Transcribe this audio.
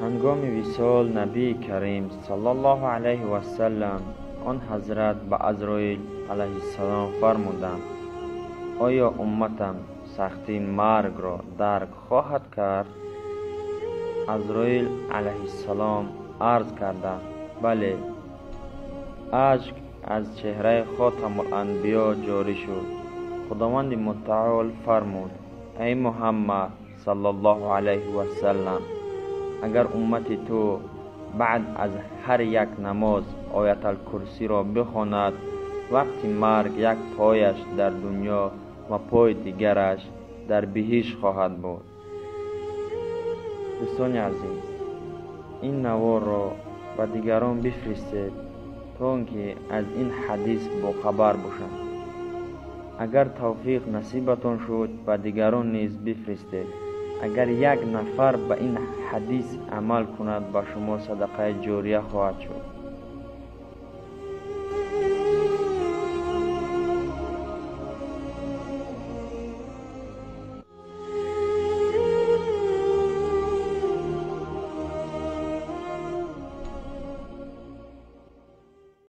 هنگام وصال نبی کریم صلی الله علیه و سلم آن حضرت به عزراییل علیه السلام فرمودند: آیا امتم سختی مرگ را درک خواهد کرد؟ عزراییل علیه السلام عرض کرده: بله. اشک از چهره خاتم الانبیا جاری شد. خداوند متعال فرمود: ای محمد صلی الله علیه و سلم، اگر امت تو بعد از هر یک نماز آیت الکرسی را بخواند، وقتی مرگ یک پایش در دنیا و پای دیگرش در بهشت خواهد بود. دوستان عزیز، این نوار را به دیگران بفرستید تا اینکه از این حدیث باخبر باشند. اگر توفیق نصیبتان شد به دیگران نیز بفرستید. اگر یک نفر به این حدیث عمل کند به شما صدقه جاریه خواهد شد.